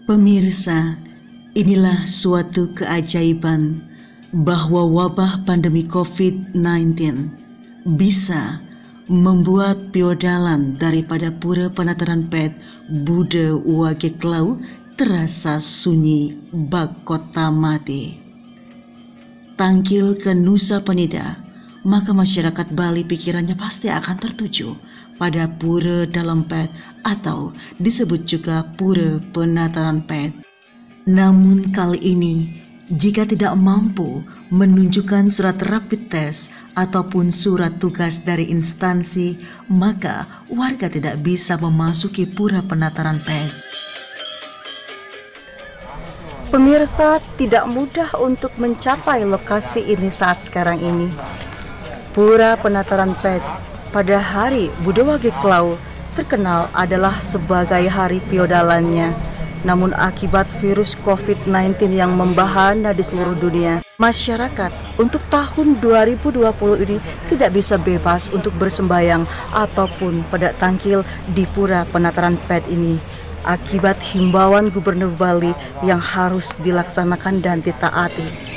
Pemirsa, inilah suatu keajaiban bahwa wabah pandemi COVID-19 bisa membuat piodalan daripada Pura Penataran Pet Bude Wage Klau terasa sunyi bak kota mati. Tangkil ke Nusa Penida, maka masyarakat Bali pikirannya pasti akan tertuju pada Pura Dalam Pet atau disebut juga Pura Penataran Pet. Namun kali ini, jika tidak mampu menunjukkan surat rapid test ataupun surat tugas dari instansi, maka warga tidak bisa memasuki Pura Penataran Pet. Pemirsa, tidak mudah untuk mencapai lokasi ini saat sekarang ini. Pura Penataran Pet pada hari Bude Wage Klau terkenal adalah sebagai hari piodalannya. Namun akibat virus COVID-19 yang membahana di seluruh dunia, masyarakat untuk tahun 2020 ini tidak bisa bebas untuk bersembayang ataupun pada tangkil di Pura Penataran Pet ini. Akibat himbauan Gubernur Bali yang harus dilaksanakan dan ditaati.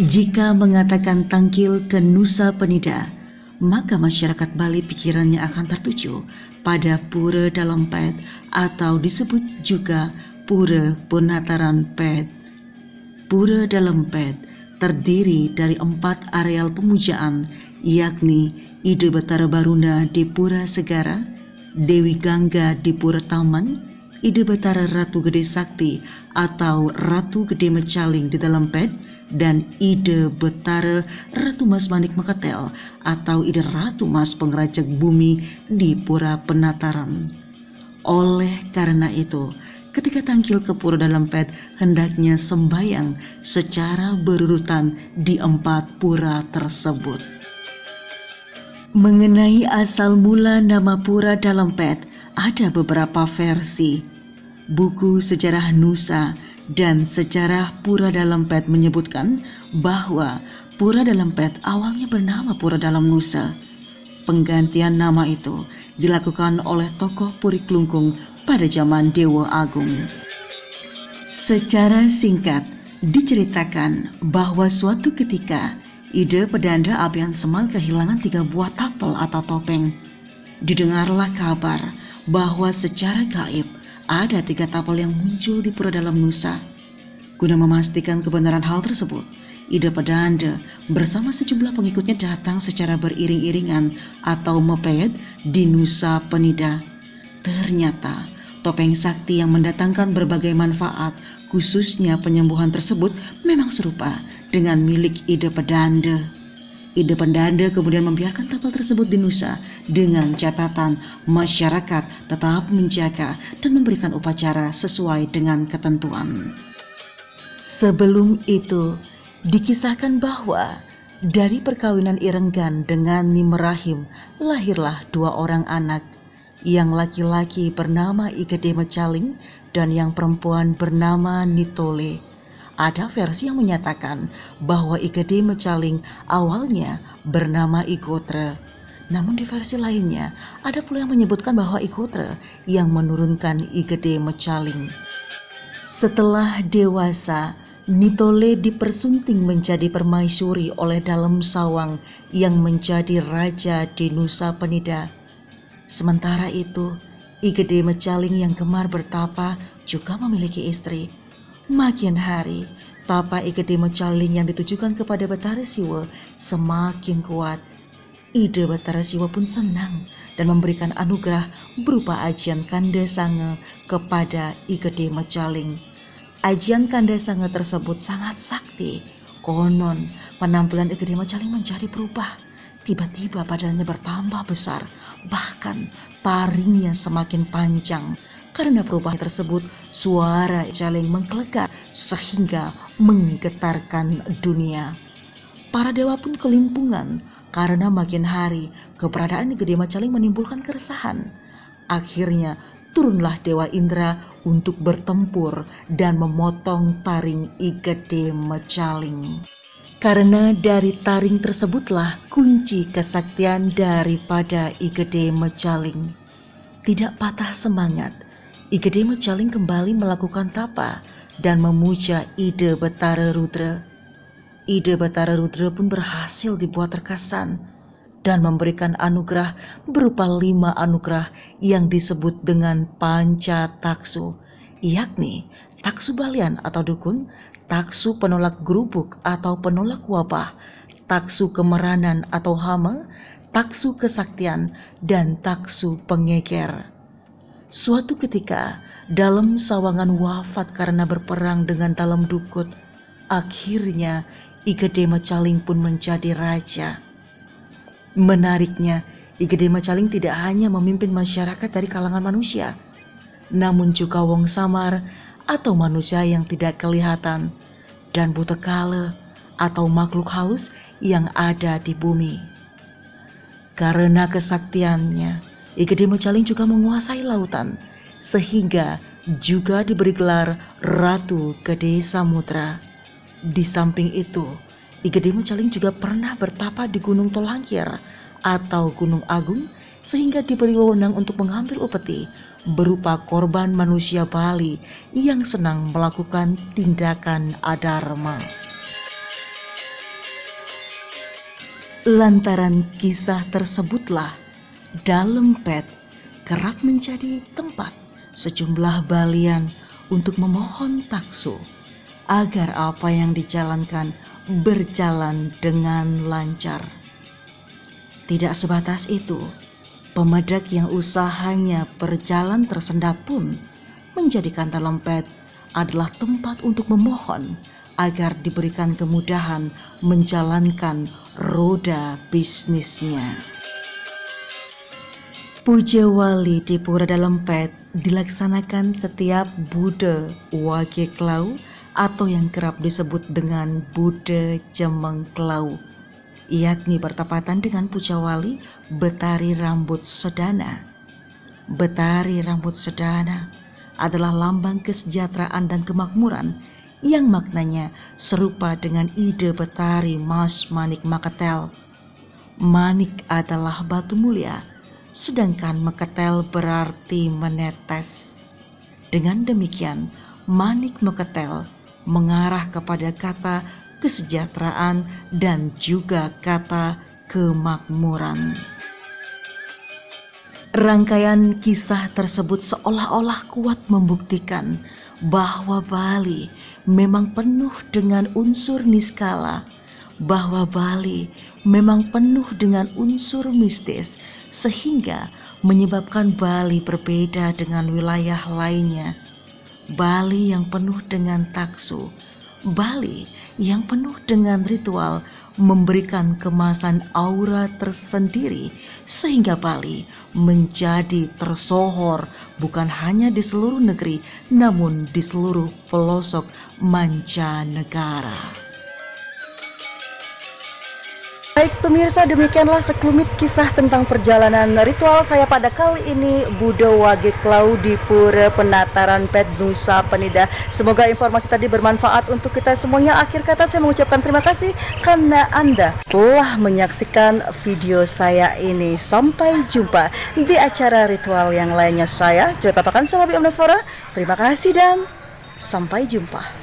Jika mengatakan tangkil ke Nusa Penida, maka masyarakat Bali pikirannya akan tertuju pada Pura Dalam Pet atau disebut juga Pura Penataran Pet. Pura Dalam Pet terdiri dari 4 areal pemujaan, yakni Ide Betara Baruna di Pura Segara, Dewi Gangga di Pura Taman, Ide Betara Ratu Gede Sakti atau Ratu Gede Mecaling di Dalam Pet, dan Ide Betara Ratu Mas Manik Makatel atau Ide Ratu Mas Pengerajak Bumi di Pura Penataran. Oleh karena itu, ketika tangkil ke Pura Dalam Pet hendaknya sembayang secara berurutan di 4 pura tersebut. Mengenai asal mula nama Pura Dalam Pet, ada beberapa versi. Buku Sejarah Nusa dan Sejarah Pura Dalam Pet menyebutkan bahwa Pura Dalam Pet awalnya bernama Pura Dalam Nusa. Penggantian nama itu dilakukan oleh tokoh Puri Klungkung pada zaman Dewa Agung. Secara singkat, diceritakan bahwa suatu ketika Ide Pedanda Abian Semal kehilangan 3 buah tapel atau topeng. Didengarlah kabar bahwa secara gaib ada 3 tapel yang muncul di Pura Dalam Nusa. Guna memastikan kebenaran hal tersebut, Ide Pedanda bersama sejumlah pengikutnya datang secara beriring-iringan atau mepet di Nusa Penida. Ternyata topeng sakti yang mendatangkan berbagai manfaat, khususnya penyembuhan tersebut, memang serupa dengan milik Ide Pedanda. Ide Pedanda kemudian membiarkan tapel tersebut di Nusa dengan catatan masyarakat tetap menjaga dan memberikan upacara sesuai dengan ketentuan. Sebelum itu, dikisahkan bahwa dari perkawinan Irenggan dengan Nimerahim lahirlah 2 orang anak. Yang laki-laki bernama Igede Mecaling dan yang perempuan bernama Nitole. Ada versi yang menyatakan bahwa Igede Mecaling awalnya bernama Ikotre. Namun di versi lainnya ada pula yang menyebutkan bahwa Ikotre yang menurunkan Igede Mecaling. Setelah dewasa, Nitole dipersunting menjadi permaisuri oleh Dalem Sawang yang menjadi raja di Nusa Penida. Sementara itu, Igede Mecaling yang gemar bertapa juga memiliki istri. Makin hari, tapa Igede Mecaling yang ditujukan kepada Betara Siwa semakin kuat. Ide Betara Siwa pun senang dan memberikan anugerah berupa ajian Kanda Sange kepada Igede Mecaling. Ajian Kanda Sange tersebut sangat sakti. Konon, penampilan Igede Mecaling menjadi berubah. Tiba-tiba badannya bertambah besar, bahkan taringnya semakin panjang. Karena perubahan tersebut, suara Mecaling menggelegar sehingga menggetarkan dunia. Para dewa pun kelimpungan karena makin hari keberadaan Igede Mecaling menimbulkan keresahan. Akhirnya turunlah Dewa Indra untuk bertempur dan memotong taring Igede Mecaling. Karena dari taring tersebutlah kunci kesaktian daripada I Gede Mecaling. Tidak patah semangat, I Gede Mecaling kembali melakukan tapa dan memuja Ide Betara Rudra. Ide Betara Rudra pun berhasil dibuat terkesan dan memberikan anugerah berupa 5 anugerah yang disebut dengan Panca Taksu, yakni taksu balian atau dukun, taksu penolak gerubuk atau penolak wabah, taksu kemeranan atau hama, taksu kesaktian, dan taksu pengeker. Suatu ketika, dalam sawangan wafat karena berperang dengan dalam dukut, akhirnya I Gede Mecaling pun menjadi raja. Menariknya, I Gede Mecaling tidak hanya memimpin masyarakat dari kalangan manusia, namun juga wong samar atau manusia yang tidak kelihatan, dan buta kala atau makhluk halus yang ada di bumi. Karena kesaktiannya, I Gede Mecaling juga menguasai lautan, sehingga juga diberi gelar Ratu Gede Samudra. Di samping itu, I Gede Mecaling juga pernah bertapa di Gunung Tolangkir atau Gunung Agung, sehingga diberi wewenang untuk mengambil upeti berupa korban manusia Bali yang senang melakukan tindakan adharma. Lantaran kisah tersebutlah Dalem Pet kerap menjadi tempat sejumlah balian untuk memohon taksu agar apa yang dijalankan berjalan dengan lancar. Tidak sebatas itu, pemedak yang usahanya berjalan tersendat pun menjadikan Dalem Pet adalah tempat untuk memohon agar diberikan kemudahan menjalankan roda bisnisnya. Puja wali di Pura Dalem Pet dilaksanakan setiap Bude Wage Klau atau yang kerap disebut dengan Bude Jemeng Klau, yakni bertepatan dengan puja wali Betari Rambut Sedana. Betari Rambut Sedana adalah lambang kesejahteraan dan kemakmuran yang maknanya serupa dengan ide Betari Mas Manik Makatel. Manik adalah batu mulia, sedangkan Makatel berarti menetes. Dengan demikian, Manik Makatel mengarah kepada kata kesejahteraan dan juga kata kemakmuran. Rangkaian kisah tersebut seolah-olah kuat membuktikan bahwa Bali memang penuh dengan unsur niskala, bahwa Bali memang penuh dengan unsur mistis, sehingga menyebabkan Bali berbeda dengan wilayah lainnya. Bali yang penuh dengan taksu, Bali yang penuh dengan ritual memberikan kemasan aura tersendiri, sehingga Bali menjadi tersohor bukan hanya di seluruh negeri namun di seluruh pelosok mancanegara. Baik pemirsa, demikianlah sekelumit kisah tentang perjalanan ritual saya pada kali ini Bude Wage Klau di Pura Penataran Pet Nusa Penida. Semoga informasi tadi bermanfaat untuk kita semuanya. Akhir kata saya mengucapkan terima kasih karena Anda telah menyaksikan video saya ini. Sampai jumpa di acara ritual yang lainnya. Saya Joy Papakan Salabi Omnivora. Terima kasih dan sampai jumpa.